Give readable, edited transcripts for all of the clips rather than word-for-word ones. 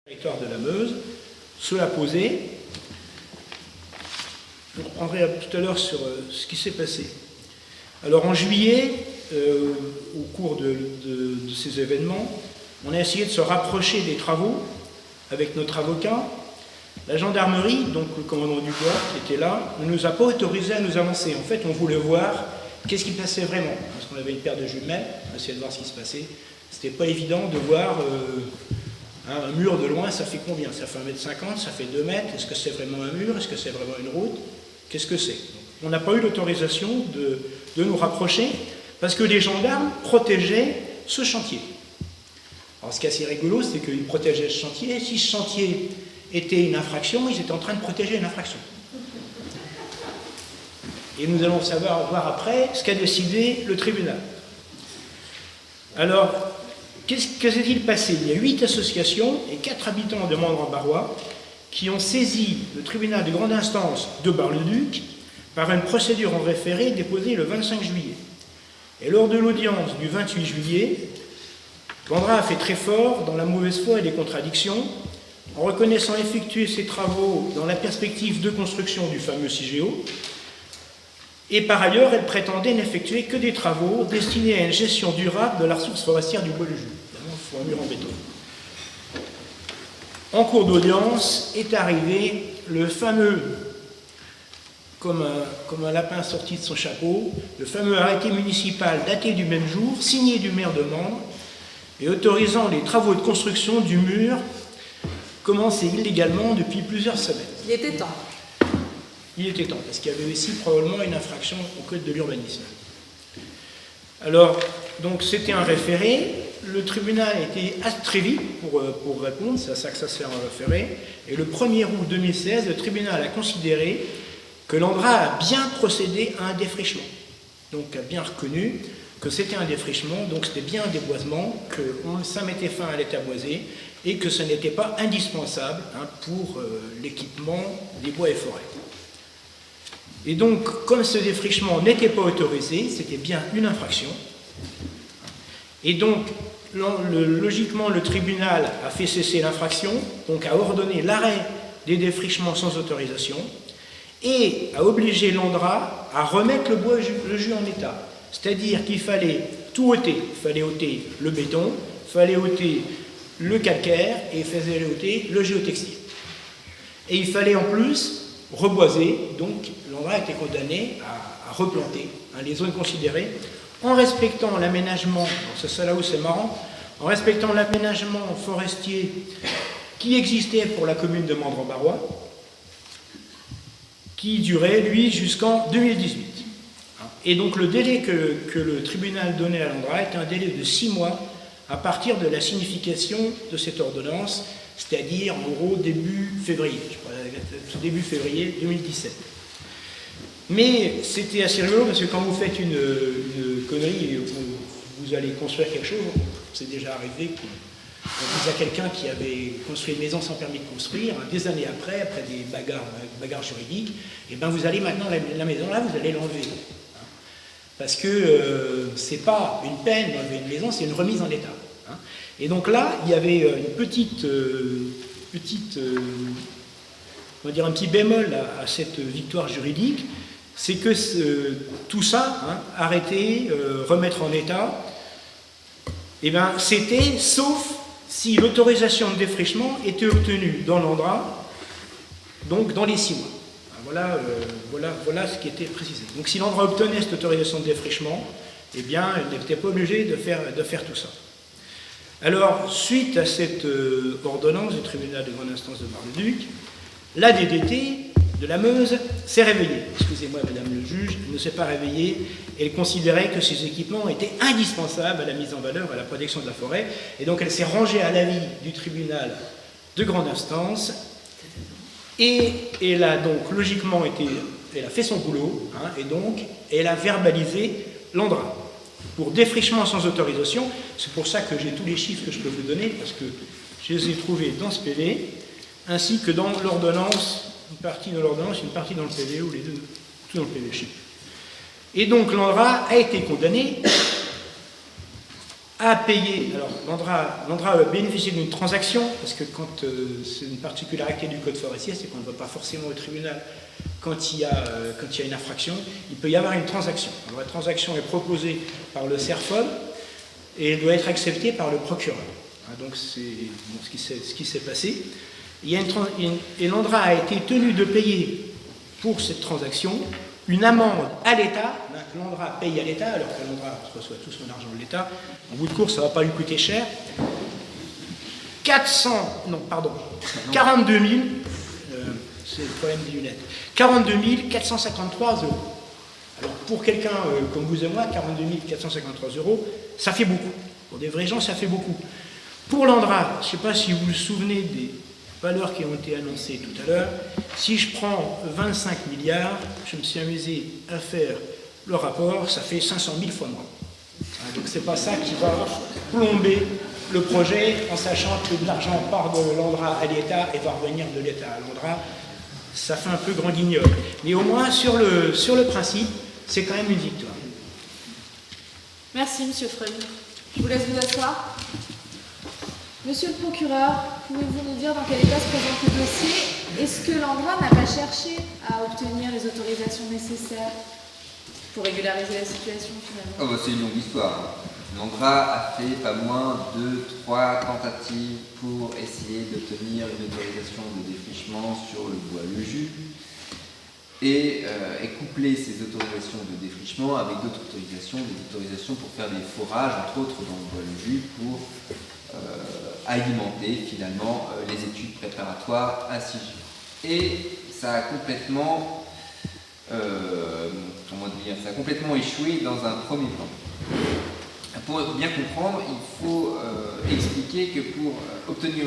territoire de la Meuse, cela posé. Je reprendrai tout à l'heure sur ce qui s'est passé. Alors en juillet, au cours de ces événements, on a essayé de se rapprocher des travaux avec notre avocat. La gendarmerie, donc le commandant Dubois qui était là, ne nous a pas autorisé à nous avancer. En fait, on voulait voir qu'est-ce qui passait vraiment, parce qu'on avait une paire de jumelles, on essayait de voir ce qui se passait. C'était pas évident de voir un mur de loin, ça fait combien? Ça fait 1,50 m, ça fait 2 mètres. Est-ce que c'est vraiment un mur? Est-ce que c'est vraiment une route? Qu'est-ce que c'est? On n'a pas eu l'autorisation de nous rapprocher parce que les gendarmes protégeaient ce chantier. Alors ce qui est assez rigolo, c'est qu'ils protégeaient ce chantier. Si ce chantier était une infraction, ils étaient en train de protéger une infraction. Et nous allons voir après ce qu'a décidé le tribunal. Alors, que s'est-il passé? Il y a 8 associations et 4 habitants de Mandres-en-Barrois qui ont saisi le tribunal de grande instance de Bar-le-Duc par une procédure en référé déposée le 25 juillet. Et lors de l'audience du 28 juillet, Landrat a fait très fort dans la mauvaise foi et les contradictions, en reconnaissant effectuer ses travaux dans la perspective de construction du fameux CIGEO, et par ailleurs, elle prétendait n'effectuer que des travaux destinés à une gestion durable de la ressource forestière du bois de Jus. Évidemment, il faut un mur en béton. En cours d'audience est arrivé le fameux, comme un lapin sorti de son chapeau, le fameux arrêté municipal daté du même jour, signé du maire de Mandres, et autorisant les travaux de construction du mur commencés illégalement depuis plusieurs semaines. Il était temps. Il était temps, parce qu'il y avait aussi probablement une infraction au code de l'urbanisme. Alors, donc c'était un référé, le tribunal a été très vite pour répondre, c'est à ça que ça sert un référé, et le 1er août 2016, le tribunal a considéré que Landrat a bien procédé à un défrichement, donc a bien reconnu que c'était un défrichement, donc c'était bien un déboisement, que ça mettait fin à l'état boisé, et que ce n'était pas indispensable pour l'équipement des bois et forêts. Et donc, comme ce défrichement n'était pas autorisé, c'était bien une infraction. Et donc, logiquement, le tribunal a fait cesser l'infraction, donc a ordonné l'arrêt des défrichements sans autorisation, et a obligé Landrat à remettre le jus en état. C'est-à-dire qu'il fallait tout ôter. Il fallait ôter le béton, il fallait ôter le calcaire, et il fallait ôter le géotextile. Et il fallait en plus reboiser, donc Landrat a été condamné à replanter les zones considérées en respectant l'aménagement, c'est ça là où c'est marrant, en respectant l'aménagement forestier qui existait pour la commune de Mandres-en-Barrois, qui durait, lui, jusqu'en 2018. Et donc le délai que le tribunal donnait à Landrat était un délai de 6 mois à partir de la signification de cette ordonnance, c'est-à-dire en gros début février, tout début février 2017. Mais c'était assez rigolo parce que quand vous faites une connerie et vous allez construire quelque chose, c'est déjà arrivé qu'on dise à quelqu'un qui avait construit une maison sans permis de construire, des années après des bagarres juridiques, et bien vous allez maintenant, la maison là, vous allez l'enlever. Parce que c'est pas une peine d'enlever une maison, c'est une remise en état. Et donc là, il y avait une petite on va dire un petit bémol à cette victoire juridique, c'est que tout ça, arrêter, remettre en état, eh ben, c'était sauf si l'autorisation de défrichement était obtenue dans Landrat, donc dans les 6 mois. Voilà ce qui était précisé. Donc si Landrat obtenait cette autorisation de défrichement, eh bien, il n'était pas obligé de faire tout ça. Alors, suite à cette ordonnance du tribunal de grande instance de Bar-le-Duc, la DDT de la Meuse s'est réveillée. Excusez-moi, madame le juge, elle ne s'est pas réveillée. Elle considérait que ces équipements étaient indispensables à la mise en valeur, à la protection de la forêt, et donc elle s'est rangée à l'avis du tribunal de grande instance, et elle a donc logiquement elle a fait son boulot, et donc elle a verbalisé Landrat pour défrichement sans autorisation. C'est pour ça que j'ai tous les chiffres que je peux vous donner, parce que je les ai trouvés dans ce PV, ainsi que dans l'ordonnance, une partie dans l'ordonnance, une partie dans le PV, ou les deux, tout dans le PV. Et donc Landrat a été condamné a payé, alors l'ANDRA a bénéficié d'une transaction, parce que quand c'est une particularité du code forestier, c'est qu'on ne va pas forcément au tribunal quand il y a une infraction, il peut y avoir une transaction. Alors la transaction est proposée par le CERFOM et elle doit être acceptée par le procureur. Donc c'est bon, ce qui s'est passé. Et l'ANDRA a été tenu de payer pour cette transaction une amende à l'État, que l'ANDRA paye à l'État, alors que l'ANDRA reçoit tout son argent de l'État. En bout de course, ça ne va pas lui coûter cher. 42 000, c'est le problème des lunettes, 42 453 €. Alors pour quelqu'un comme vous et moi, 42 453 €, ça fait beaucoup. Pour des vrais gens, ça fait beaucoup. Pour l'ANDRA, je ne sais pas si vous vous souvenez des valeurs qui ont été annoncées tout à l'heure. Si je prends 25 milliards, je me suis amusé à faire le rapport, ça fait 500 000 fois moins. Donc c'est pas ça qui va plomber le projet, en sachant que de l'argent part de l'ANDRA à l'État et va revenir de l'État à l'ANDRA. Ça fait un peu grand guignol. Mais au moins, sur le principe, c'est quand même une victoire. Merci, Monsieur Freud. Je vous laisse vous asseoir. Monsieur le procureur, pouvez-vous nous dire dans quel état se présente le dossier? Est-ce que l'ANDRA n'a pas cherché à obtenir les autorisations nécessaires pour régulariser la situation finalement? C'est une longue histoire. L'ANDRA a fait pas moins de 3 tentatives pour essayer d'obtenir une autorisation de défrichement sur le bois le jus et coupler ces autorisations de défrichement avec d'autres autorisations, des autorisations pour faire des forages, entre autres dans le bois le jus, pour alimenter finalement les études préparatoires à SIG. Et ça a complètement échoué dans un premier temps. Pour bien comprendre, il faut expliquer que pour obtenir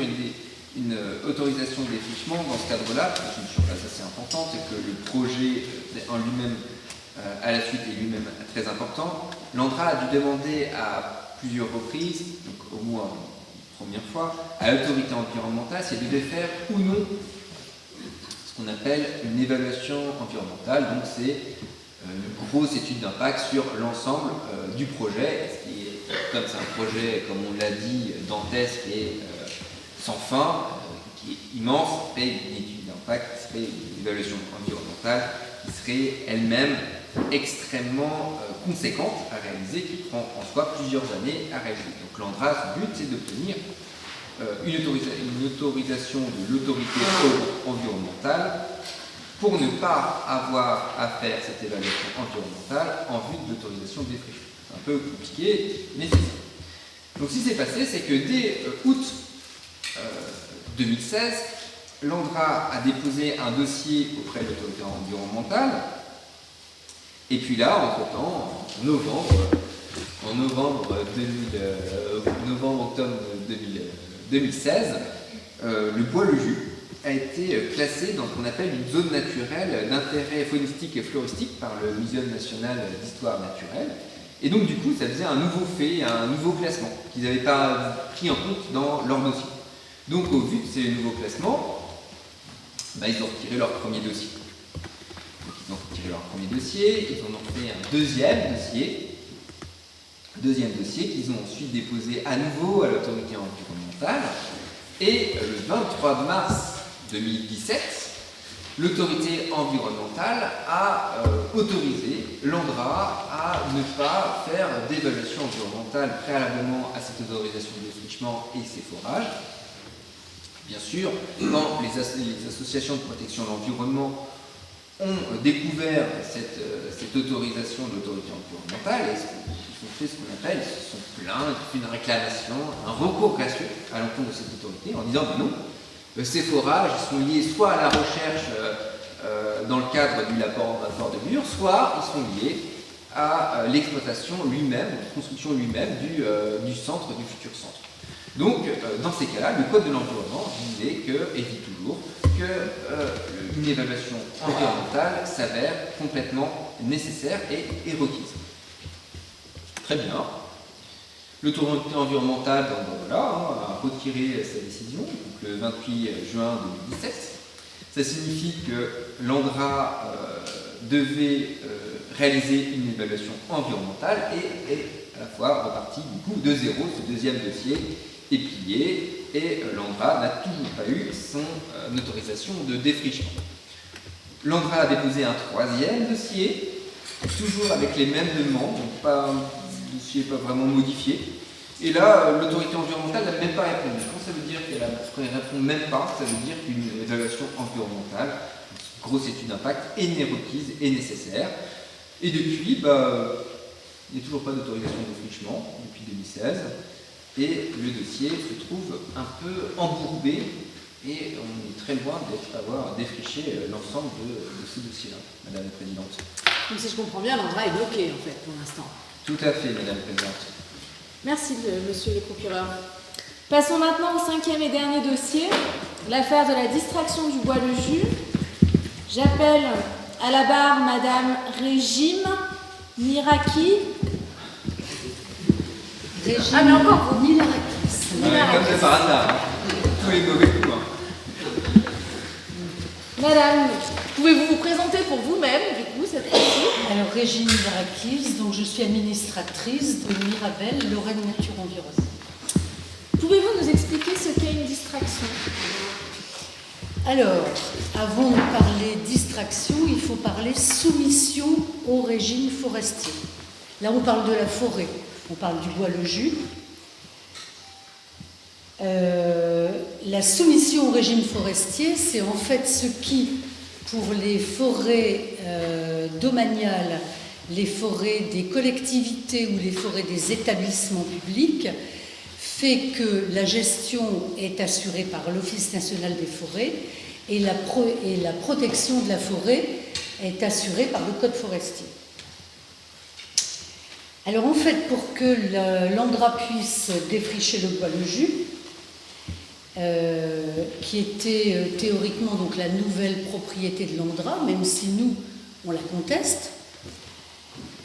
une autorisation de défrichement, dans ce cadre-là, c'est une chose assez importante, c'est que le projet en lui-même, à la suite, est lui-même très important. L'ANDRA a dû demander à plusieurs reprises, donc au moins une première fois, à l'autorité environnementale si elle devait faire ou non ce qu'on appelle une évaluation environnementale. Donc c'est une grosse étude d'impact sur l'ensemble du projet, comme c'est un projet, comme on l'a dit, dantesque et sans fin, qui est immense, fait une étude d'impact, qui serait une évaluation environnementale, qui serait elle-même extrêmement conséquente à réaliser, qui prend en soi plusieurs années à réaliser. Donc l'ANDRA, son but, c'est d'obtenir une autorisation de l'autorité environnementale pour ne pas avoir à faire cette évaluation environnementale en vue de l'autorisation de défrichement. C'est un peu compliqué, mais c'est ça. Donc ce qui s'est passé, c'est que dès août 2016, l'ANDRA a déposé un dossier auprès de l'autorité environnementale, et puis là, entre-temps, en novembre-octobre 2016, le bois le jus a été classé dans ce qu'on appelle une zone naturelle d'intérêt faunistique et floristique par le Muséum national d'histoire naturelle. Et donc du coup, ça faisait un nouveau fait, un nouveau classement qu'ils n'avaient pas pris en compte dans leur dossier. Donc au vu de ces nouveaux classements, ils ont retiré leur premier dossier. Donc, ils ont retiré leur premier dossier, ils en ont fait un deuxième dossier qu'ils ont ensuite déposé à nouveau à l'autorité environnementale. Et le 23 mars 2017, l'autorité environnementale a autorisé l'ANDRA à ne pas faire d'évaluation environnementale préalablement à cette autorisation de défrichement et ses forages. Bien sûr, quand les associations de protection de l'environnement ont découvert cette autorisation de l'autorité environnementale, ils ont fait ce qu'on appelle, ils se sont plaints, ils ont fait une réclamation, un recours gracieux à l'encontre de cette autorité en disant non, ces forages sont liés soit à la recherche dans le cadre du laboratoire de Bure, soit ils sont liés à l'exploitation lui-même, la construction lui-même du centre, du futur centre. Donc, dans ces cas-là, le Code de l'environnement disait et dit toujours qu'une évaluation environnementale s'avère complètement nécessaire et requise. Très bien. L'autorité environnementale a retiré sa décision, donc le 28 juin 2017. Ça signifie que l'ANDRA devait réalisé une évaluation environnementale et est à la fois reparti du coup de zéro. Ce deuxième dossier est plié et l'ANDRA n'a toujours pas eu son autorisation de défrichement. L'ANDRA a déposé un troisième dossier, toujours avec les mêmes demandes, donc le dossier n'est pas vraiment modifié. Et là, l'autorité environnementale n'a même pas répondu. Quand ça veut dire qu'elle ne répond même pas, ça veut dire qu'une évaluation environnementale, une grosse étude d'impact, est requise et nécessaire. Et depuis, il n'y a toujours pas d'autorisation de défrichement depuis 2016. Et le dossier se trouve un peu embourbé et on est très loin d'avoir défriché l'ensemble de ce dossier-là, Madame la Présidente. Donc si je comprends bien, l'endroit est bloqué en fait pour l'instant. Tout à fait, Madame la Présidente. Merci, Monsieur le procureur. Passons maintenant au cinquième et dernier dossier, l'affaire de la distraction du bois le jus. J'appelle à la barre Madame Régime Miraki. Ah mais encore vous. Comme ça par hasard, hein. Tous les mauvais coups. Hein. Madame, pouvez-vous vous présenter pour vous-même, du coup, cette fois-ci? Alors, Régine Mirakis, donc je suis administratrice de Mirabel, Lorraine Nature Environnement. Pouvez-vous nous expliquer ce qu'est une distraction? Alors, avant de parler distraction, il faut parler soumission au régime forestier. Là, on parle de la forêt, on parle du bois le jus. La soumission au régime forestier, c'est en fait ce qui, pour les forêts domaniales, les forêts des collectivités ou les forêts des établissements publics, fait que la gestion est assurée par l'Office national des forêts et la protection de la forêt est assurée par le Code forestier. Alors en fait, pour que l'ANDRA puisse défricher le bois le jus, qui était théoriquement donc la nouvelle propriété de l'ANDRA, même si nous, on la conteste,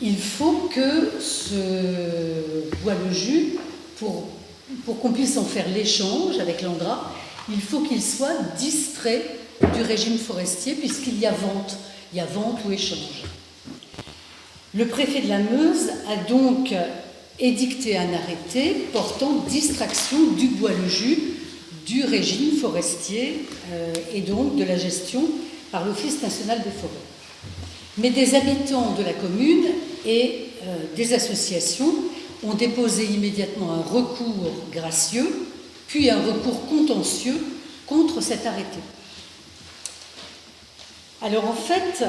il faut que ce bois le jus, pour qu'on puisse en faire l'échange avec l'ANDRA, il faut qu'il soit distrait du régime forestier puisqu'il y a vente ou échange. Le préfet de la Meuse a donc édicté un arrêté portant distraction du bois le jus du régime forestier et donc de la gestion par l'Office national des forêts. Mais des habitants de la commune et des associations ont déposé immédiatement un recours gracieux, puis un recours contentieux contre cet arrêté. Alors en fait,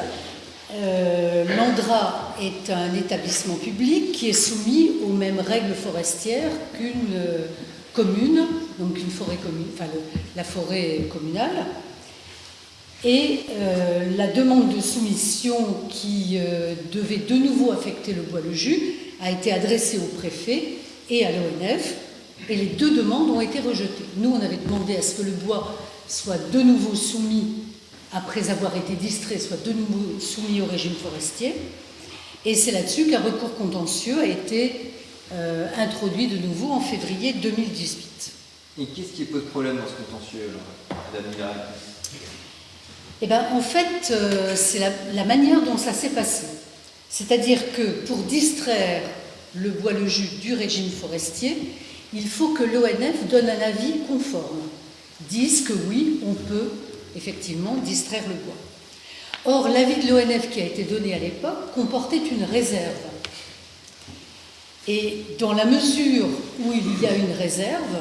l'ANDRA est un établissement public qui est soumis aux mêmes règles forestières qu'une commune, donc une forêt commune, enfin la forêt communale. Et la demande de soumission qui devait de nouveau affecter le bois le jus a été adressée au préfet et à l'ONF, et les deux demandes ont été rejetées. Nous, on avait demandé à ce que le bois soit de nouveau soumis, après avoir été distrait, soit de nouveau soumis au régime forestier, et c'est là-dessus qu'un recours contentieux a été introduit de nouveau en février 2018. Et qu'est-ce qui pose problème dans ce contentieux, Madame Mirakis? Eh bien, en fait, c'est la manière dont ça s'est passé. C'est-à-dire que pour distraire le bois le jus du régime forestier, il faut que l'ONF donne un avis conforme, dise que oui, on peut effectivement distraire le bois. Or, l'avis de l'ONF qui a été donné à l'époque comportait une réserve. Et dans la mesure où il y a une réserve,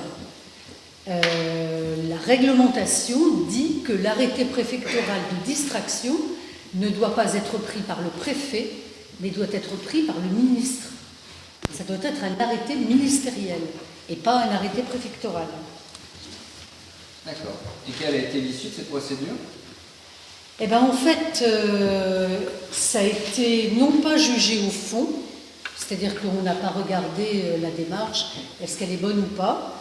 la réglementation dit que l'arrêté préfectoral de distraction ne doit pas être pris par le préfet, mais doit être pris par le ministre. Ça doit être un arrêté ministériel et pas un arrêté préfectoral. D'accord. Et quelle a été l'issue de cette procédure? Eh bien, en fait, ça a été non pas jugé au fond, c'est-à-dire qu'on n'a pas regardé la démarche, est-ce qu'elle est bonne ou pas,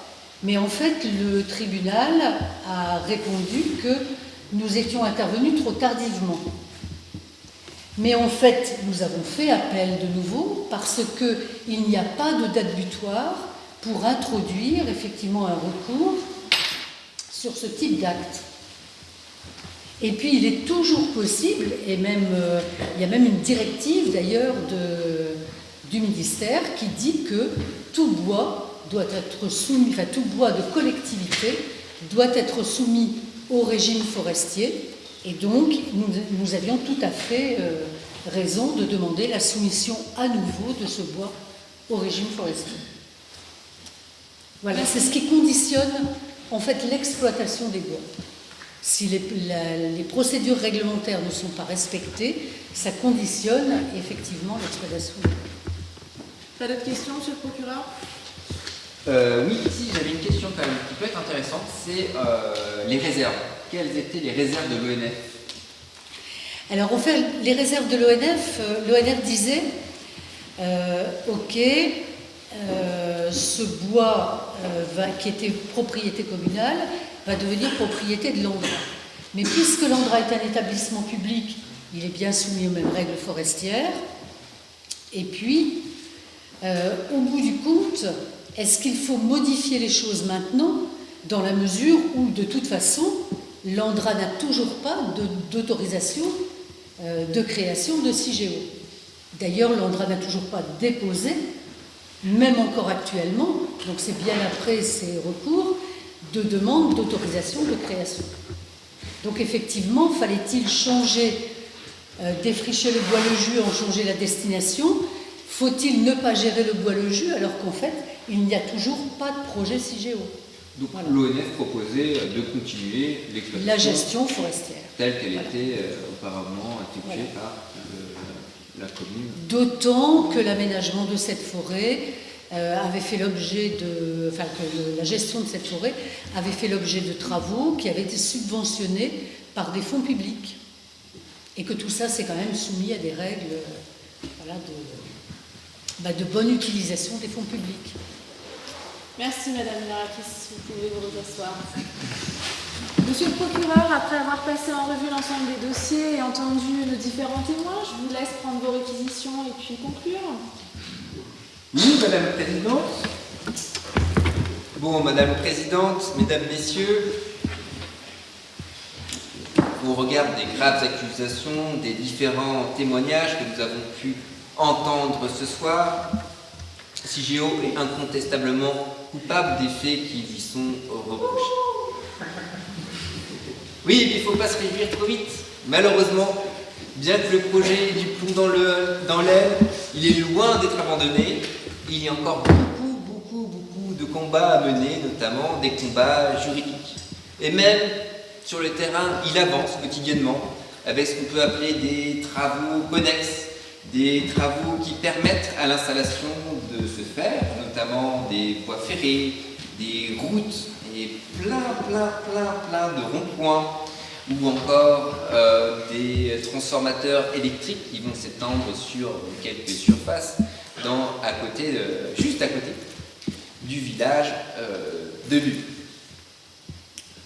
mais en fait, le tribunal a répondu que nous étions intervenus trop tardivement. Mais en fait, nous avons fait appel de nouveau parce qu'il n'y a pas de date butoir pour introduire effectivement un recours sur ce type d'acte. Et puis il est toujours possible, et même il y a même une directive d'ailleurs du ministère qui dit que tout bois doit être soumis, enfin tout bois de collectivité doit être soumis au régime forestier. Et donc nous avions tout à fait raison de demander la soumission à nouveau de ce bois au régime forestier. Voilà, c'est ce qui conditionne en fait l'exploitation des bois. Si les procédures réglementaires ne sont pas respectées, ça conditionne effectivement l'exploitation des bois. Pas d'autres questions, monsieur le procureur? Oui, ici j'avais une question quand même qui peut être intéressante, c'est les réserves. Quelles étaient les réserves de l'ONF? Alors, en fait, les réserves de l'ONF, l'ONF disait ok, ce bois qui était propriété communale va devenir propriété de l'Andra. Mais puisque l'Andra est un établissement public, il est bien soumis aux mêmes règles forestières. Et puis, au bout du compte, est-ce qu'il faut modifier les choses maintenant, dans la mesure où, de toute façon, l'Andra n'a toujours pas d'autorisation de création de CIGEO. D'ailleurs, l'Andra n'a toujours pas déposé, même encore actuellement, donc c'est bien après ces recours, de demande d'autorisation de création. Donc effectivement, fallait-il changer, défricher le bois le jus, en changer la destination? Faut-il ne pas gérer le bois le jus alors qu'en fait, il n'y a toujours pas de projet CIGEO? Donc voilà. L'ONF proposait de continuer l'exploitation La gestion forestière. Telle qu'elle Voilà. était auparavant effectuée Voilà. par la commune. D'autant que l'aménagement de cette forêt avait fait l'objet de... Enfin, que la gestion de cette forêt avait fait l'objet de travaux qui avaient été subventionnés par des fonds publics. Et que tout ça, c'est quand même soumis à des règles voilà, de bonne utilisation des fonds publics. Merci Madame Mirakis, vous pouvez vous asseoir. Monsieur le procureur, après avoir passé en revue l'ensemble des dossiers et entendu nos différents témoins, je vous laisse prendre vos réquisitions et puis conclure. Oui, Madame la Présidente. Bon, Madame la Présidente, Mesdames, Messieurs, au regard des graves accusations, des différents témoignages que nous avons pu entendre ce soir, CIGEO est incontestablement coupable des faits qui lui sont reprochés. Oui, mais il ne faut pas se réjouir trop vite. Malheureusement, bien que le projet ait du plomb dans l'aile, il est loin d'être abandonné. Il y a encore beaucoup de combats à mener, notamment des combats juridiques. Et même sur le terrain, il avance quotidiennement avec ce qu'on peut appeler des travaux connexes, des travaux qui permettent à l'installation de se faire, notamment des voies ferrées, des routes et plein de ronds-points ou encore des transformateurs électriques qui vont s'étendre sur quelques surfaces juste à côté du village de Lune.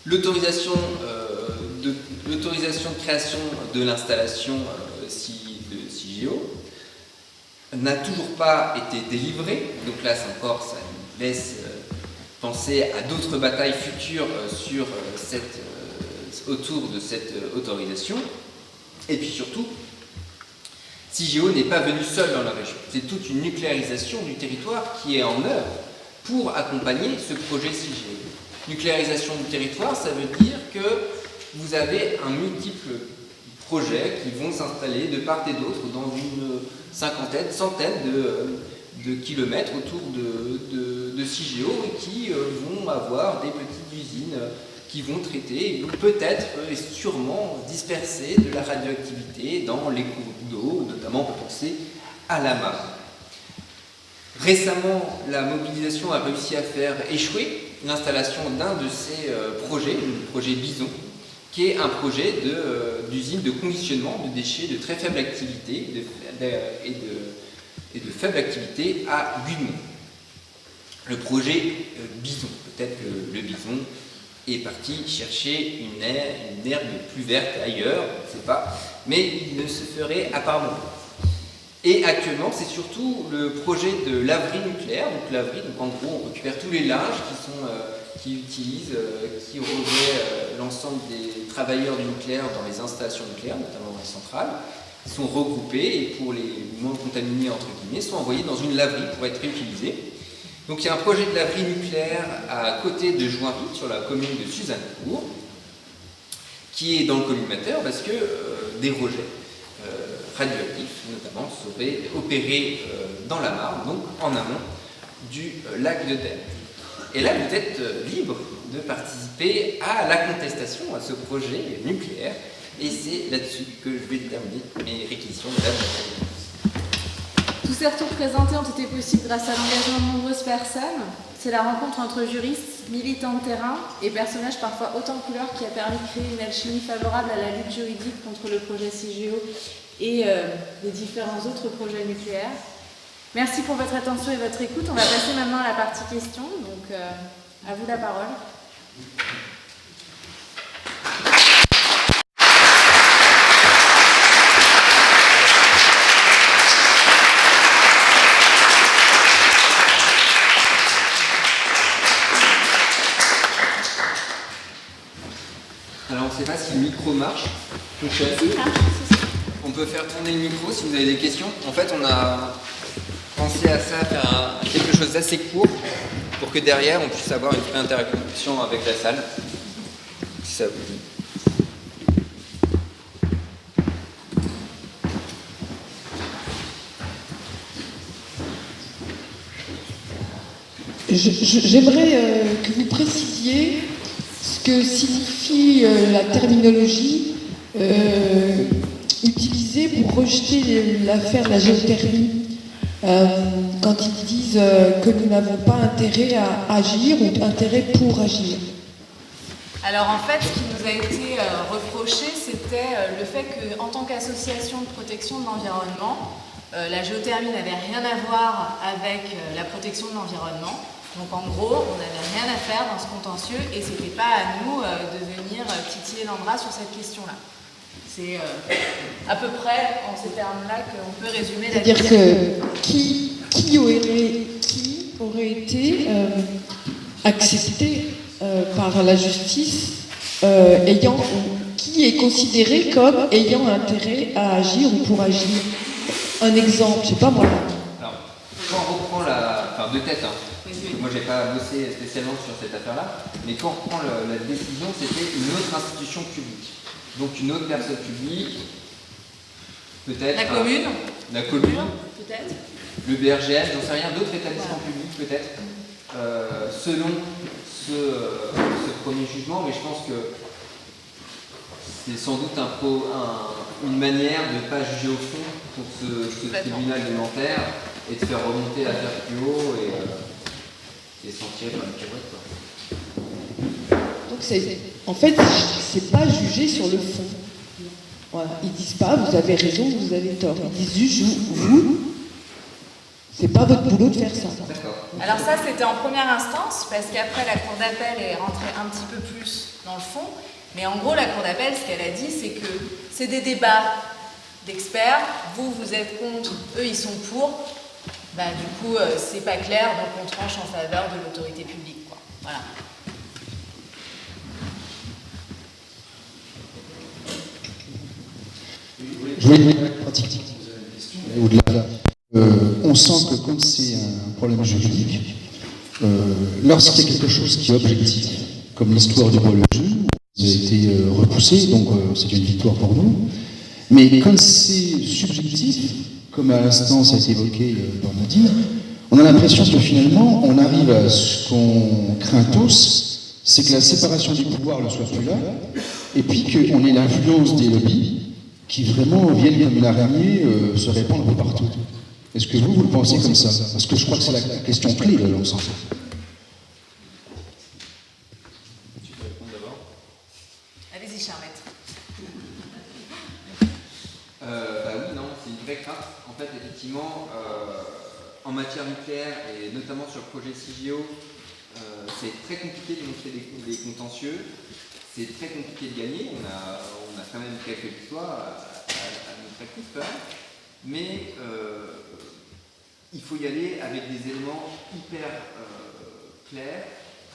L'autorisation de création de l'installation de CIGEO n'a toujours pas été délivrée, donc là ça nous laisse penser à d'autres batailles futures autour de cette autorisation. Et puis surtout, CIGEO n'est pas venu seul dans la région. C'est toute une nucléarisation du territoire qui est en œuvre pour accompagner ce projet CIGEO. Nucléarisation du territoire, ça veut dire que vous avez un multiple projets qui vont s'installer de part et d'autre dans une centaine de kilomètres autour de CIGEO et qui vont avoir des petites usines qui vont traiter et peut-être et sûrement disperser de la radioactivité dans les cours d'eau, notamment on peut penser à la mare. Récemment, la mobilisation a réussi à faire échouer l'installation d'un de ces projets, le projet Bison, qui est un projet d'usine de conditionnement de déchets de très faible activité et de faible activité à Guillemont. Le projet Bison, peut-être que le bison est parti chercher une herbe plus verte ailleurs, on ne sait pas, mais il ne se ferait apparemment pas. Et actuellement, c'est surtout le projet de laverie nucléaire. Donc laverie, donc en gros, on récupère tous les linges qui revêt l'ensemble des travailleurs du nucléaire dans les installations nucléaires, notamment dans les centrales, sont regroupés et pour les moins contaminés, entre guillemets, sont envoyés dans une laverie pour être réutilisés. Donc il y a un projet de laverie nucléaire à côté de Joinville, sur la commune de Suzannecourt, qui est dans le collimateur parce que des rejets radioactifs, notamment, seraient opérés dans la Marne, donc en amont du lac de Thènes. Et là, vous êtes libre de participer à la contestation à ce projet nucléaire, et c'est là-dessus que je vais terminer mes réquisitions, mesdames et messieurs. Tous ces retours présentés ont été possibles grâce à l'engagement de nombreuses personnes. C'est la rencontre entre juristes, militants de terrain et personnages parfois haut en couleur qui a permis de créer une alchimie favorable à la lutte juridique contre le projet CIGEO et les différents autres projets nucléaires. Merci pour votre attention et votre écoute. On va passer maintenant à la partie questions. Donc, à vous la parole. Alors, on ne sait pas si le micro marche. Fonctionne. On peut faire tourner le micro si vous avez des questions. En fait, on a pensé à ça, à faire quelque chose d'assez court pour que derrière, on puisse avoir une vraie interaction avec la salle. Si ça vous dit. J'aimerais que vous précisiez ce que signifie la terminologie utilisée pour rejeter l'affaire de la géothermie quand ils disent que nous n'avons pas intérêt à agir ou intérêt pour agir. Alors en fait, ce qui nous a été reproché, c'était le fait qu'en tant qu'association de protection de l'environnement, la géothermie n'avait rien à voir avec la protection de l'environnement. Donc en gros, on n'avait rien à faire dans ce contentieux et c'était pas à nous de venir titiller l'Andra sur cette question-là. C'est à peu près en ces termes-là qu'on peut résumer la C'est-à-dire que qui aurait été accepté par la justice qui est considéré comme ayant intérêt à agir ou pour agir. Un exemple, je sais pas moi. Alors, quand on reprend de tête, hein. Moi j'ai pas bossé spécialement sur cette affaire-là, mais quand on reprend la décision, c'était une autre institution publique. Donc une autre personne publique, peut-être. La commune. La commune. Peut-être. Le BRGM, j'en sais rien, d'autres établissements publics peut-être, selon ce premier jugement, mais je pense que c'est sans doute une manière de ne pas juger au fond pour ce tribunal élémentaire et de faire remonter l'affaire plus haut et s'en tirer par la pirouette, quoi. Donc en fait, c'est pas jugé sur le fond. Voilà. Ils disent pas vous avez raison, vous avez tort. Ils disent juste vous, c'est pas votre boulot de faire ça. D'accord. Alors ça, c'était en première instance, parce qu'apraprès, la Cour d'appel est rentrée un petit peu plus dans le fond. Mais en gros, la Cour d'appel, ce qu'elle a dit, c'est que c'est des débats d'experts. Vous êtes contre, eux, ils sont pour. Du coup, c'est pas clair, donc on tranche en faveur de l'autorité publique, quoi. Voilà. Oui, pratique. Au-delà, on sent que comme c'est un problème juridique, lorsqu'il y a quelque chose qui est objectif, comme l'histoire du rôle-jeu, ça a été repoussé, donc c'est une victoire pour nous. Mais quand c'est subjectif, comme à l'instant ça a été évoqué par Nadine, on a l'impression que finalement on arrive à ce qu'on craint tous, c'est que la séparation du pouvoir ne soit plus là, et puis qu'on ait l'influence des lobbies qui vraiment viennent comme une araignée se répandre un peu partout. Est-ce que vous le pensez comme ça? Parce que je crois que c'est la question clé de l'ensemble. Tu peux répondre d'abord. Allez-y, Charlotte. Oui, non, c'est une vraie crainte. En fait, effectivement, en matière nucléaire et notamment sur le projet CIGEO, c'est très compliqué de montrer des contentieux. C'est très compliqué de gagner. On a quand même quelques victoires à notre actif quand même. Mais il faut y aller avec des éléments hyper clairs,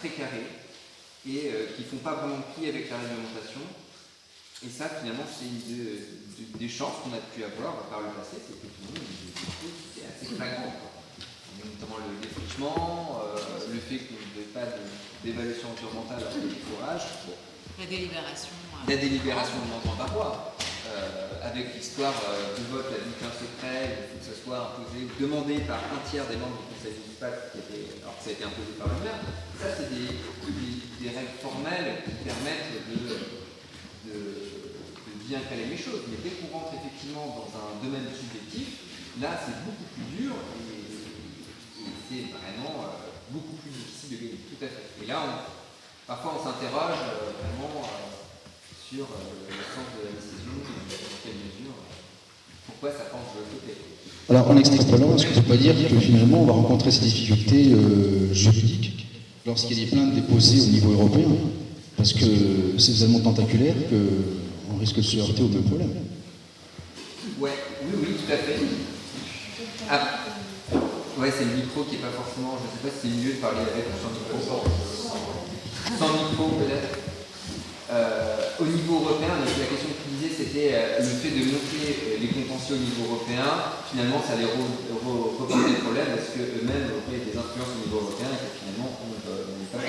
très carrés. et qui ne font pas vraiment pli avec la réglementation. Et ça, finalement, c'est une des chances qu'on a pu avoir par le passé, c'est que tout le monde a des choses qui étaient assez flagrantes. Notamment le défrichement, le fait qu'on ne faisait pas d'évaluation environnementale alors qu'il y a des forages. La délibération. La délibération de l'endroit parois, avec l'histoire du vote à bulletin secret, il faut que ce soit imposé ou demandé par un tiers des membres du conseil municipal, alors que ça a été imposé par le maire. Ça, c'est des règles formelles qui permettent de bien caler les choses. Mais dès qu'on rentre effectivement dans un domaine subjectif, là, c'est beaucoup plus dur et c'est vraiment beaucoup plus difficile de gagner. Tout à fait. Et là, parfois, on s'interroge vraiment sur le sens de la décision, dans quelle mesure, pourquoi ça penche de l'autre côté. Alors, en extrapolant, est-ce qu'on ne peut pas dire que finalement, on va rencontrer ces difficultés juridiques lorsqu'il y a des plaintes déposées au niveau européen? Parce que c'est tellement tentaculaire qu'on risque de se heurter au même problème. Oui, tout à fait. Ouais, c'est le micro qui n'est pas forcément. Je ne sais pas si c'est mieux de parler avec ou sans micro. Sans micro, peut-être. Au niveau européen, donc la question que tu disais, c'était le fait de monter les contentieux au niveau européen. Finalement, ça les reporte des problèmes parce qu'eux-mêmes ont des influences au niveau européen et que finalement, on n'est pas.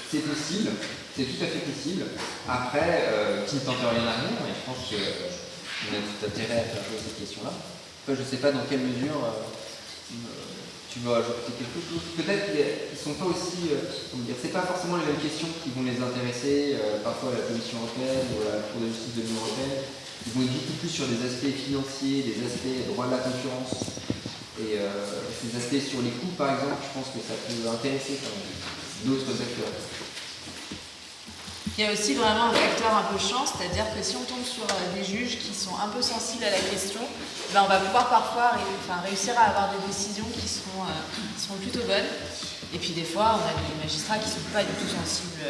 C'est possible, c'est tout à fait possible. Après, qui ne tente rien à rien, et je pense qu'on a tout intérêt à faire jouer cette question-là. Enfin, je ne sais pas dans quelle mesure tu vas ajouter quelque chose. Peut-être qu'ils ne sont pas aussi. C'est pas forcément les mêmes questions qui vont les intéresser, parfois à la Commission européenne ou à la Cour de justice de l'Union européenne. Ils vont être beaucoup plus sur des aspects financiers, des aspects droit de la concurrence. Et ces aspects sur les coûts, par exemple, je pense que ça peut intéresser quand même d'autres acteurs. Il y a aussi vraiment un facteur un peu chance, c'est-à-dire que si on tombe sur des juges qui sont un peu sensibles à la question, ben on va pouvoir parfois réussir à avoir des décisions qui seront plutôt bonnes. Et puis des fois, on a des magistrats qui ne sont pas du tout sensibles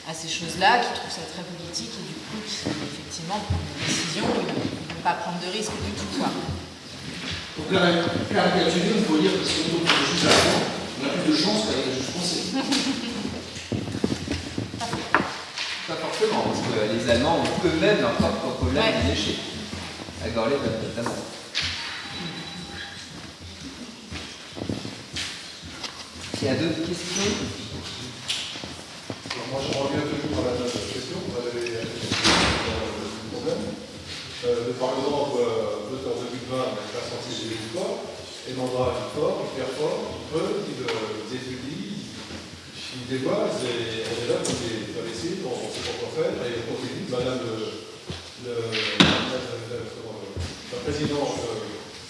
à ces choses-là, qui trouvent ça très politique et du coup qui effectivement prennent des décisions et ne vont pas prendre de risques du tout. Donc la caricature, il faut dire que si on tombe sur le juge allemand, on a plus de chance qu'avec le juge français. Pas forcément, parce que les Allemands ont eux-mêmes leur propre problème de déchets. À Gorleb, notamment. Il y a d'autres questions? Alors moi, je reviens toujours à la question. Vous avez le problème. Par exemple, voté en 2020, avec la sensibilité du corps, et Mandra est fort, hyper fort, il peut, il étudie, il dévoile, et on est là pour les laisser dans ses propres affaires, et on continue. Madame la présidente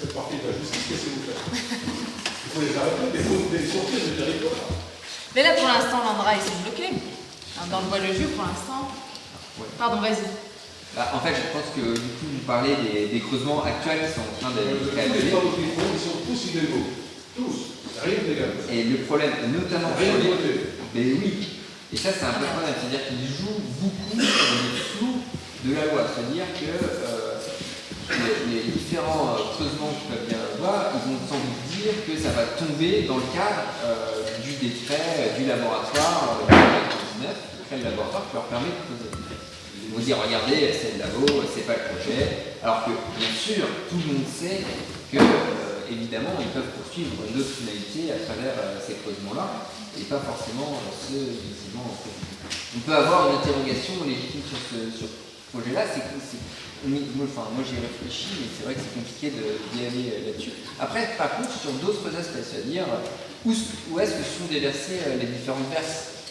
fait partie de la justice, qu'est-ce que vous faites? Il faut les arrêter, il faut les sortir du territoire. Mais là, pour l'instant, l'Andra, ils sont bloqués. Dans le bois-le-jus, pour l'instant. Ouais. Pardon, vas-y. En fait, je pense que du coup, vous parlez des creusements actuels qui sont en train d'être Tous les réalisés. travaux qu'ils font, ils sont tous illégaux. Tous. Rien de légal. Et le problème, notamment Rien sur de les... voté. Mais oui. Et ça, c'est un peu le problème. C'est-à-dire qu'ils jouent beaucoup sur le flou de la loi. C'est-à-dire que les différents creusements qu'ils peuvent bien avoir, ils vont sans doute dire que ça va tomber dans le cadre du décret du laboratoire de 1999, le décret du laboratoire qui leur permet de creuser. Ils vont dire, regardez, c'est le labo, c'est pas le projet. Alors que, bien sûr, tout le monde sait que, évidemment, ils peuvent poursuivre une autre finalité à travers ces creusements-là, et pas forcément ceux visiblement en fait. On peut avoir une interrogation légitime sur ce projet-là, moi j'y réfléchis, mais c'est vrai que c'est compliqué d'y aller là-dessus. Après, par contre, sur d'autres aspects, c'est-à-dire où est-ce que sont déversées les différentes verses.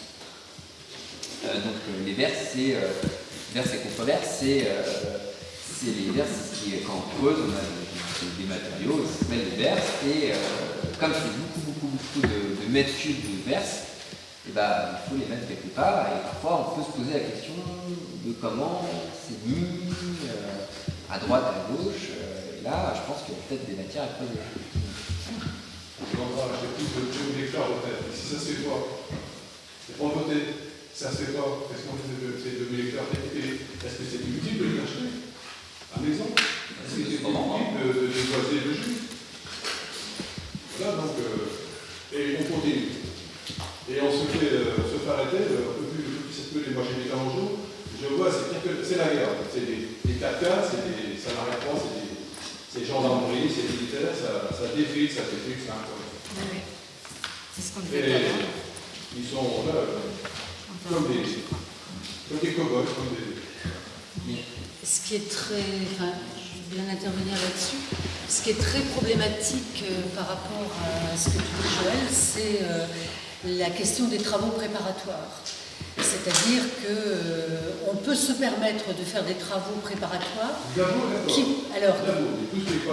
Donc les verses, c'est verses et contre-verses, c'est les verses, quand on creuse, on a des matériaux, ça s'appelle des verses, et comme c'est beaucoup de mètres cubes de verses, et il faut les mettre quelque part, et parfois on peut se poser la question de comment c'est mis à droite, à gauche, et là je pense qu'il y a peut-être des matières à creuser. J'ai plus de 2 hectares de terre. Si ça se fait quoi? C'est pas voté. Ça se fait pas. Qu'est-ce qu'on fait de ces 2 hectares? Est-ce que c'est utile de les acheter? Un exemple? Est-ce que c'est utile de dévoiser le jus? Voilà, donc, et on continue. flingués. En fait. C'est des 4x4, ça n'arrête pas, c'est gendarmerie, c'est militaire, ça défile, ça défile, c'est incroyable. Oui. C'est ce qu'on Et disait tout à l'heure. ils sont là, comme des cow-boys, comme des... Ce qui est très, enfin, je veux bien intervenir là-dessus. Ce qui est très problématique par rapport à ce que tu dis, Joël, c'est la question des travaux préparatoires. C'est-à-dire qu'on peut se permettre de faire des travaux préparatoires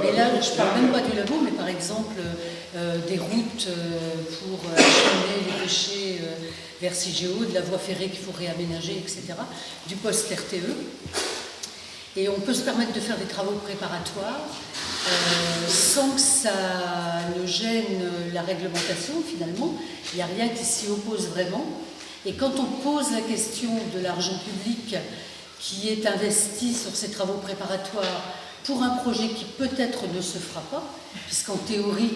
mais là, je ne parle même pas du labo, mais par exemple des routes pour acheminer les déchets vers CIGEO, de la voie ferrée qu'il faut réaménager, etc., du poste RTE. Et on peut se permettre de faire des travaux préparatoires sans que ça ne gêne la réglementation, finalement. Il n'y a rien qui s'y oppose vraiment. Et quand on pose la question de l'argent public qui est investi sur ces travaux préparatoires pour un projet qui peut-être ne se fera pas, puisqu'en théorie,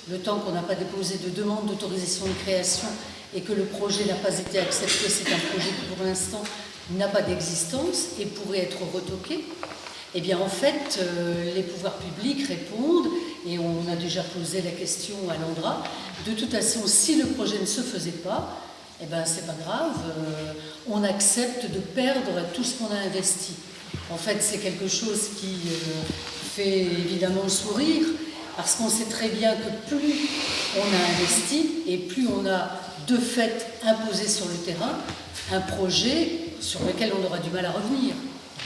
le temps qu'on n'a pas déposé de demande d'autorisation de création et que le projet n'a pas été accepté, c'est un projet qui pour l'instant n'a pas d'existence et pourrait être retoqué, eh bien en fait, les pouvoirs publics répondent, et on a déjà posé la question à l'ANDRA, de toute façon, si le projet ne se faisait pas, eh bien c'est pas grave, on accepte de perdre tout ce qu'on a investi. En fait, c'est quelque chose qui fait évidemment sourire, parce qu'on sait très bien que plus on a investi et plus on a de fait imposé sur le terrain un projet sur lequel on aura du mal à revenir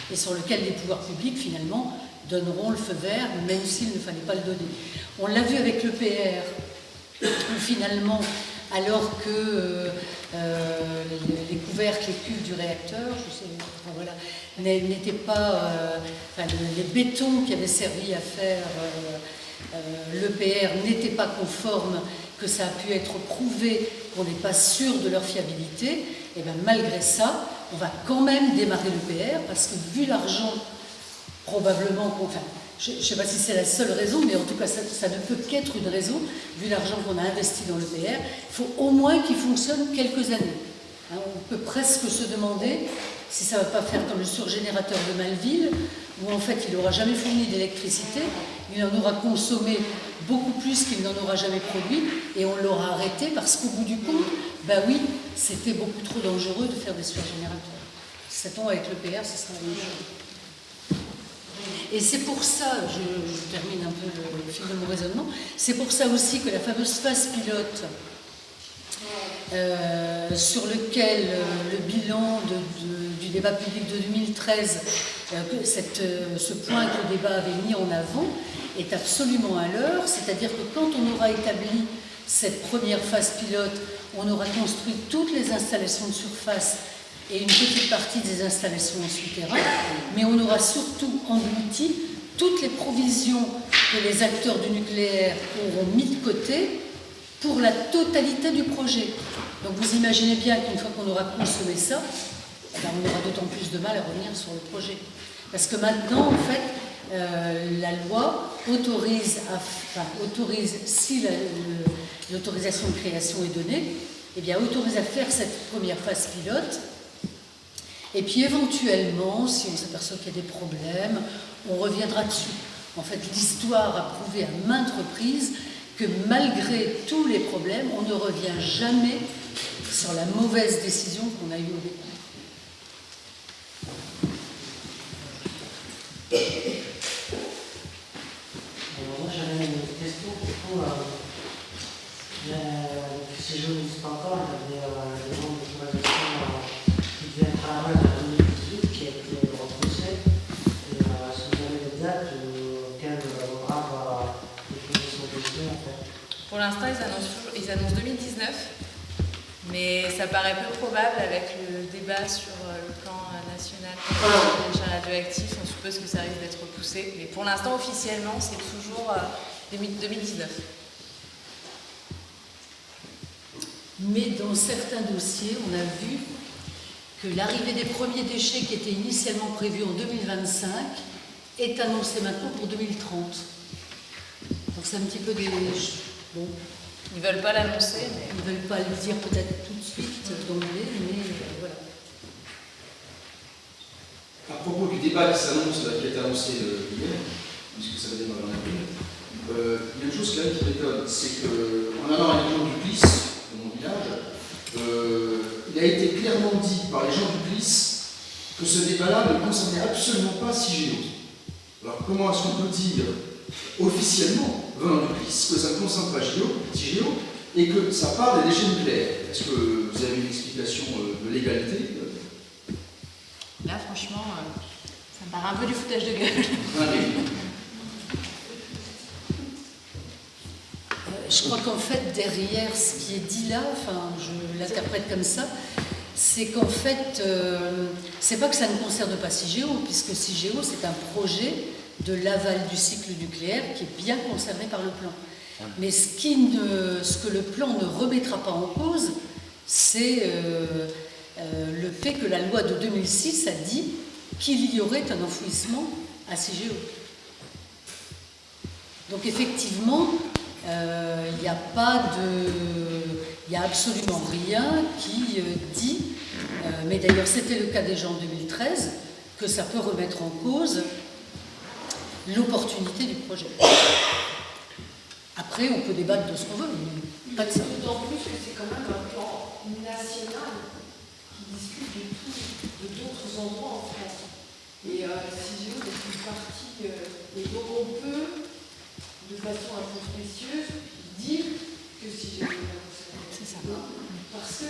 et sur lequel les pouvoirs publics finalement donneront le feu vert, même s'il ne fallait pas le donner. On l'a vu avec l'EPR, où finalement, alors que les couvercles, les cuves du réacteur, voilà, n'étaient pas, les bétons qui avaient servi à faire l'EPR n'étaient pas conformes, que ça a pu être prouvé qu'on n'est pas sûr de leur fiabilité, et bien malgré ça, on va quand même démarrer l'EPR parce que vu l'argent, probablement, je ne sais pas si c'est la seule raison, mais en tout cas ça ne peut qu'être une raison, vu l'argent qu'on a investi dans l'EPR, il faut au moins qu'il fonctionne quelques années. Hein, on peut presque se demander si ça ne va pas faire comme le surgénérateur de Malville, où en fait il n'aura jamais fourni d'électricité, il en aura consommé beaucoup plus qu'il n'en aura jamais produit, et on l'aura arrêté parce qu'au bout du compte, ben oui, c'était beaucoup trop dangereux de faire des surgénérateurs. Sait-on avec l'EPR, ce sera la même chose. Et c'est pour ça, je termine un peu le fil de mon raisonnement, c'est pour ça aussi que la fameuse phase pilote, sur lequel le bilan du débat public de 2013, ce point que le débat avait mis en avant, est absolument à l'heure, c'est-à-dire que quand on aura établi cette première phase pilote, on aura construit toutes les installations de surface et une petite partie des installations en souterrain, mais on aura surtout englouti toutes les provisions que les acteurs du nucléaire auront mis de côté pour la totalité du projet. Donc vous imaginez bien qu'une fois qu'on aura consommé ça, on aura d'autant plus de mal à revenir sur le projet. Parce que maintenant, en fait, la loi autorise, si l'autorisation de création est donnée, eh bien, autorise à faire cette première phase pilote. Et puis éventuellement, si on s'aperçoit qu'il y a des problèmes, on reviendra dessus. En fait, l'histoire a prouvé à maintes reprises que malgré tous les problèmes, on ne revient jamais sur la mauvaise décision qu'on a eue au départ. Moi j'avais une question, du coup, si je ne me dis pas encore, il y avait la demande d'autorisation qui devait être à la main en 2018 qui a été repoussée. Et si vous avez des dates auxquelles l'honorable va déposer son dossier en fait. Pour l'instant, ils annoncent 2019, mais ça paraît peu probable avec le débat sur le plan national des déchets radioactifs. On suppose que ça risque d'être repoussé, mais pour l'instant, officiellement, c'est toujours 2019. Mais dans certains dossiers, on a vu que l'arrivée des premiers déchets qui étaient initialement prévus en 2025 est annoncée maintenant pour 2030. Donc c'est un petit peu des... Bon. Ils ne veulent pas l'annoncer, mais... Ils ne veulent pas le dire peut-être tout de suite, d'emblée, mais voilà. à propos du débat qui s'annonce, qui a été annoncé hier, puisque ça va démarrer en avril, il y a une chose quand même qui m'étonne, c'est qu'en allant à l'école du PLIS, de mon village, il a été clairement dit par les gens du PLIS que ce débat-là ne concernait absolument pas CIGEO. Alors comment est-ce qu'on peut dire officiellement, venant du PLIS, que ça ne concerne pas CIGEO et que ça parle des déchets nucléaires? Est-ce que vous avez une explication de légalité? Là, franchement, ça me paraît un peu du foutage de gueule. Je crois qu'en fait, derrière ce qui est dit là, enfin, je l'interprète comme ça, c'est qu'en fait, c'est pas que ça ne concerne pas CIGEO, puisque CIGEO, c'est un projet de l'aval du cycle nucléaire qui est bien concerné par le plan. Mais ce que le plan ne remettra pas en cause, c'est le fait que la loi de 2006 a dit qu'il y aurait un enfouissement à CIGEO. Donc effectivement, il n'y a absolument rien qui dit, mais d'ailleurs c'était le cas déjà en 2013, que ça peut remettre en cause l'opportunité du projet. Après, on peut débattre de ce qu'on veut, mais pas de ça. D'autant plus que c'est quand même un plan national qui discute de d'autres endroits en France. Et CIGEO n'est plus partie. Et donc on peut, de façon un peu spécieuse, dire que CIGEO n'est pas concernée. C'est ça. Parce que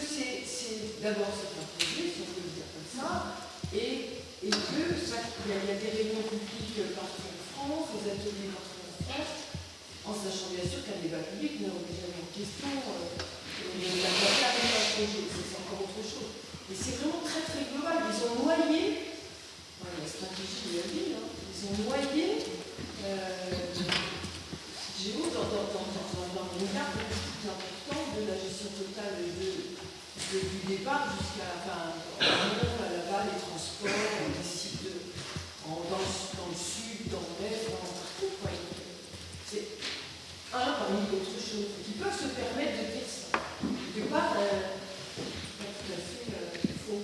d'abord c'est un projet, si on peut le dire comme ça, et que ça, il y a des réunions publiques partout en France, des ateliers partout en France, en sachant bien sûr qu'un débat public ne remet jamais en question la carrière d'un projet, c'est encore autre chose. Et c'est vraiment très très global. Ils ont noyé, la stratégie de la ville, ils ont noyé CIGEO dans une carte plus importante de la gestion totale du départ jusqu'à là-bas, les transports, les sites dans le sud, dans l'est, partout. C'est un parmi d'autres choses qui peuvent se permettre de dire ça. De pas tout à fait faux.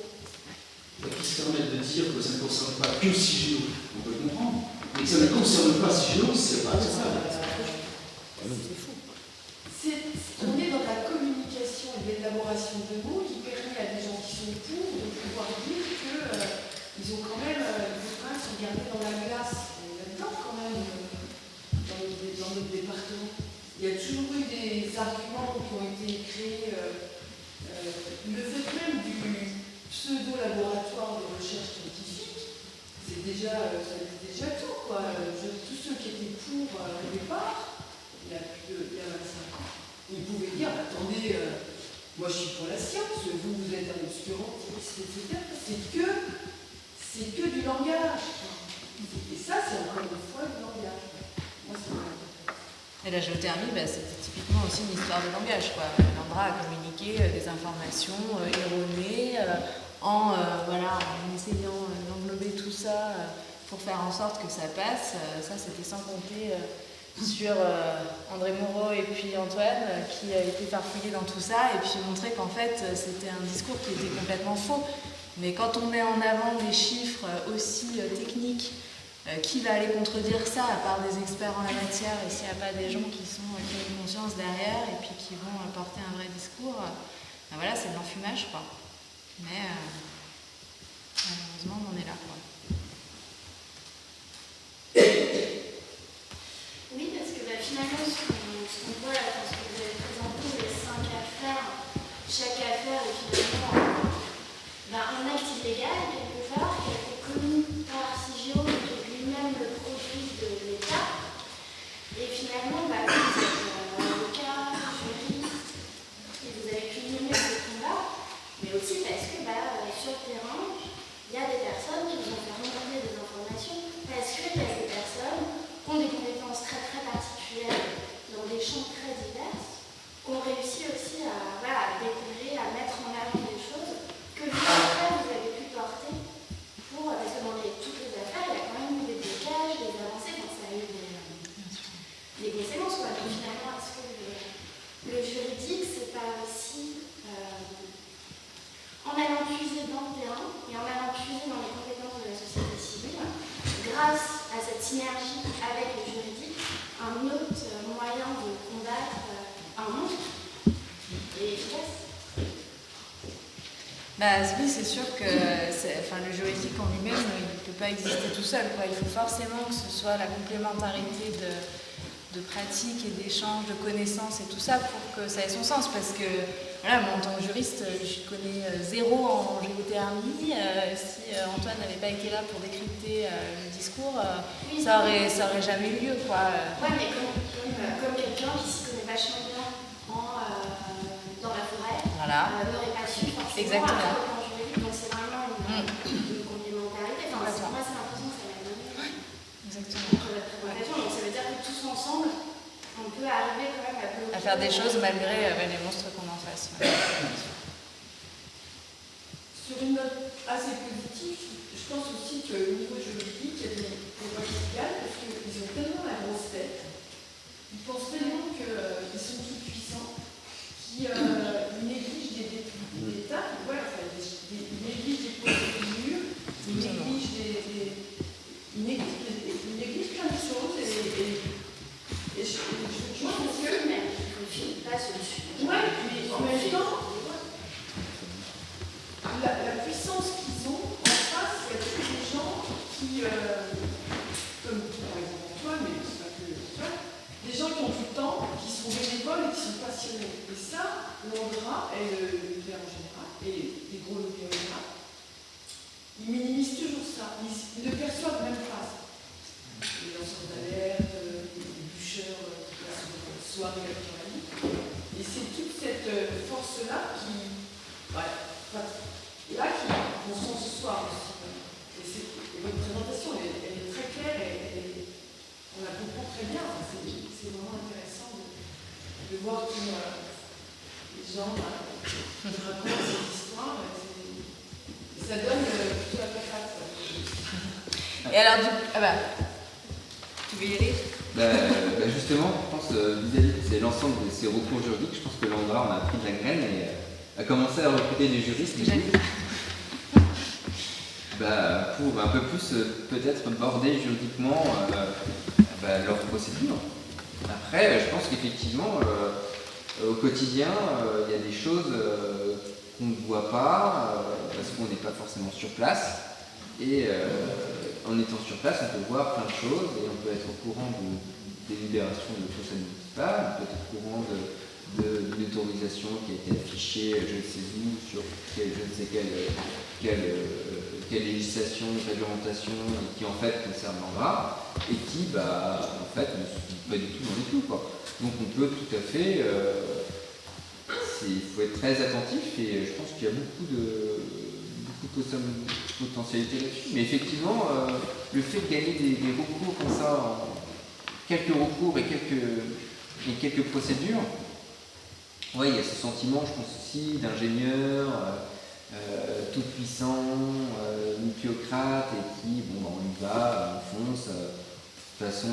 Qui se permettent de dire que ça ne concerne pas que CIGEO, on peut le comprendre, mais que ça ne concerne pas CIGEO, c'est pas acceptable. C'est fou. On est dans la communication et l'élaboration de mots qui permet à des gens qui sont pour de pouvoir dire qu'ils ont quand même, se regarder dans la glace. On est là-dedans quand même, dans notre département. Il y a toujours eu des arguments qui ont été créés. Le fait même du pseudo-laboratoire de recherche scientifique, ça dit déjà tout, quoi. Tous ceux qui étaient pour au départ, il y a 25 ans, ils pouvaient dire, attendez, moi je suis pour la science, vous êtes un obscurantiste, etc. C'est que du langage. Et ça, c'est encore une fois du langage. Moi, Et la géothermie, c'était typiquement aussi une histoire de langage, quoi. L'Andra a communiqué des informations erronées en essayant d'englober tout ça pour faire en sorte que ça passe. Ça, c'était sans compter sur André Moreau et puis Antoine qui a été farfouillé dans tout ça et puis montrer qu'en fait, c'était un discours qui était complètement faux. Mais quand on met en avant des chiffres aussi techniques, qui va aller contredire ça à part des experts en la matière et s'il n'y a pas des gens qui ont une conscience derrière et puis qui vont porter un vrai discours, voilà, c'est de l'enfumage, quoi. Mais malheureusement, on en est là, quoi. Oui, parce que finalement, ce qu'on voit là, parce que vous avez présenté les 5 affaires, chaque affaire est finalement un acte illégal, quelque part, qui a été commis par CIGEO, lui-même le profit de l'État. Et finalement, vous êtes avocat, juriste, et vous avez pu mener ce combat, mais aussi parce que sur le terrain, il y a des personnes qui vous ont fait Oui, c'est sûr que le juridique en lui-même, il ne peut pas exister tout seul, quoi. Il faut forcément que ce soit la complémentarité de pratiques et d'échanges de connaissances et tout ça pour que ça ait son sens. Parce que voilà, moi, en tant que juriste, je connais zéro en géothermie. Si Antoine n'avait pas été là pour décrypter le discours, ça aurait jamais eu lieu, quoi. Ouais, mais comme quelqu'un qui s'y connaît vachement bien dans la forêt, n'aurait pas su forcément un plan juridique. Donc c'est vraiment une complémentarité. Enfin, moi, c'est l'impression que ça m'a donné entre la présentation. Donc ça veut dire que tous ensemble, on peut arriver quand même à faire des choses malgré les monstres qu'on en face. Sur une note assez positive, je pense aussi qu'au niveau juridique, il y a des lois légales parce qu'ils ont tellement la grosse tête, ils pensent tellement qu'ils sont tout puissants, qu'ils négligent des détails, voilà, ils négligent des procédures, ils négligent plein de choses et je pense que... Il passe au-dessus. Ouais, mais en même temps, la puissance qu'ils ont en face, il y a tous des gens qui, comme par exemple Antoine, mais c'est pas que Antoine, des gens qui ont tout le temps, qui sont bénévoles et qui sont passionnés. Et ça, l'Andra et le l'UPR en général, et les gros lobbies en général, ils minimisent toujours ça. Ils ne perçoivent même pas ça. Les lanceurs d'alerte, les bûcheurs qui passent une soirée avec leur ami. Et c'est toute cette force-là qui, qu'on sent ce soir aussi. Et votre présentation, elle est très claire et on la comprend très bien. C'est vraiment intéressant de voir que les gens racontent cette histoire. Et ça donne plutôt la patate. Et alors, tu veux y aller? Justement, je pense vis-à-vis de l'ensemble de ces recours juridiques, je pense que l'Andra, on a pris de la graine et a commencé à recruter des juristes pour un peu plus peut-être border juridiquement leurs procédures. Après, je pense qu'effectivement, au quotidien, il y a des choses qu'on ne voit pas parce qu'on n'est pas forcément sur place. Et en étant sur place, on peut voir plein de choses et on peut être au courant des délibérations de conseil municipal, on peut être au courant d'une autorisation qui a été affichée je ne sais où, sur je ne sais quelle législation, réglementation, qui en fait concerne l'Andra, et qui en fait ne sont pas du tout dans les clous, quoi. Donc on peut tout à fait, il faut être très attentif et je pense qu'il y a beaucoup de potentialité là-dessus. Mais effectivement, le fait de gagner des recours comme ça, quelques recours et quelques procédures, il y a ce sentiment, je pense aussi, d'ingénieur tout puissant, nucléocrate et qui, on y va, on fonce. De toute façon,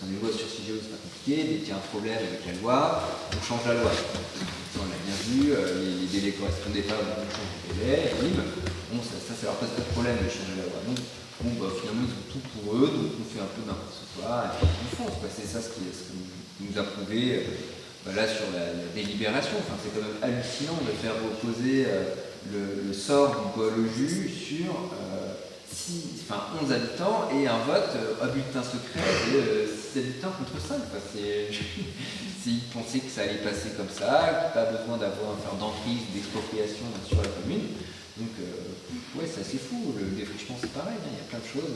les lois sur CIGEO, c'est pas compliqué. Dès qu'il y a un problème avec la loi, on change la loi. On l'a bien vu, les délais ne correspondaient pas, on change les délais, et bim, ça leur pose pas de problème de changer la loi. Donc, finalement, ils ont tout pour eux, donc on fait un peu n'importe quoi, et puis on fonce. C'est ça ce qui nous a prouvé là sur la délibération. Enfin, c'est quand même hallucinant de faire reposer le sort du Bois-le-Jus sur 11 habitants et un vote à bulletin secret de 6 habitants contre 5. Ils pensaient que ça allait passer comme ça, qu'il n'y a pas besoin faire d'emprise, d'expropriation sur la commune. Donc, c'est assez fou. Le défrichement, c'est pareil, il y a plein de choses.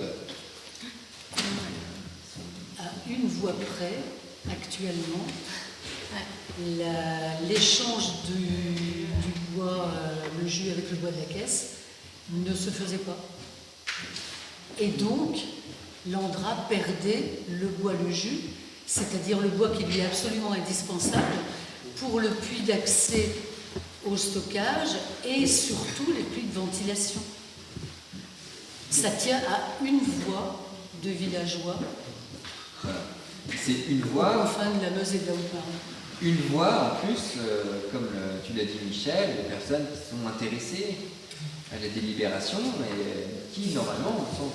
À une voix près, actuellement, l'échange du bois, le jus avec le bois de la caisse, ne se faisait pas. Et donc, l'Andra perdait le bois, le jus, c'est-à-dire le bois qui lui est absolument indispensable pour le puits d'accès au stockage et surtout les puits de ventilation. Ça tient à une voix de villageois. C'est une voix. Enfin, de la Meuse et de la Haute-Marne. Une voix, en plus, comme tu l'as dit, Michel, des personnes qui sont intéressées à la délibération et qui, normalement, au sens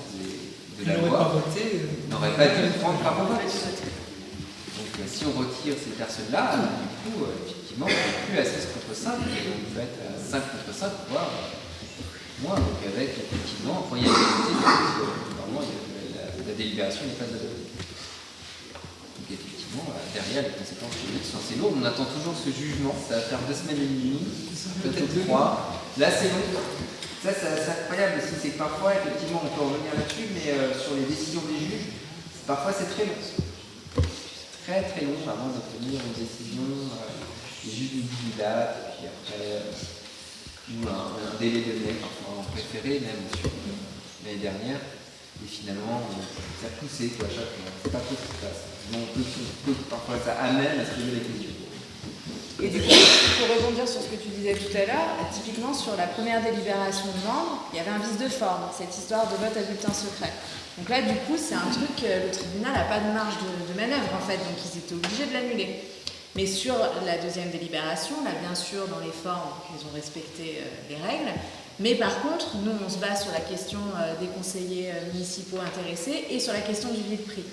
de la loi, n'auraient pas dû prendre part au vote. Donc, si on retire ces personnes-là, du coup, effectivement, on n'est plus à 6 contre 5, on peut être à 5 contre 5, voire moins. Donc avec, effectivement, quand il y a une normalement, la délibération n'est pas adoptée. Donc effectivement, derrière, les conséquences juridiques sont assez lourdes. On attend toujours ce jugement, ça va faire 2 semaines et demie, peut-être 3. Là, c'est long. Ça, c'est incroyable aussi, c'est que parfois, effectivement, on peut revenir là-dessus, mais sur les décisions des juges, parfois c'est très long. Très très long avant d'obtenir une décision. Les juges nous disent une date, puis après, ou un délai donné, parfois en préféré, même sur l'année dernière. Et finalement, ça a poussé quoi, à chaque fois. C'est pas tout ce qui se passe. Parfois, ça amène à se poser des questions. Et du coup, pour rebondir sur ce que tu disais tout à l'heure, typiquement sur la première délibération de membres, il y avait un vice de forme, cette histoire de vote à bulletin secret. Donc là, du coup, c'est un truc, le tribunal n'a pas de marge de manœuvre en fait, donc ils étaient obligés de l'annuler. Mais sur la deuxième délibération, là, bien sûr, dans les formes, ils ont respecté les règles. Mais par contre, nous, on se base sur la question des conseillers municipaux intéressés et sur la question du vide-prix.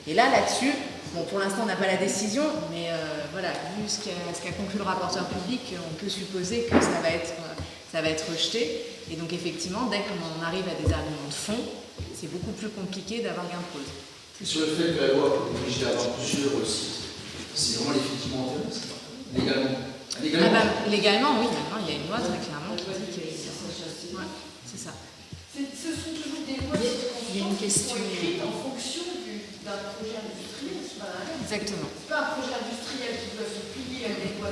Et là-dessus, bon, pour l'instant, on n'a pas la décision, mais voilà, vu ce qu'a conclu le rapporteur public, on peut supposer que ça va être rejeté. Et donc, effectivement, dès qu'on arrive à des arguments de fond, c'est beaucoup plus compliqué d'avoir gain de cause. Et sur le fait que la loi peut obliger à avoir plusieurs sites, c'est vraiment légitimement intéressant, légalement. Légalement, oui, maintenant, il y a une loi très clairement qui dit que... Ouais, c'est ça. Ce sont toujours des lois Il y a une question en fonction d'un projet industriel, c'est pas la même. Exactement. C'est pas un projet industriel qui doit se plier à des lois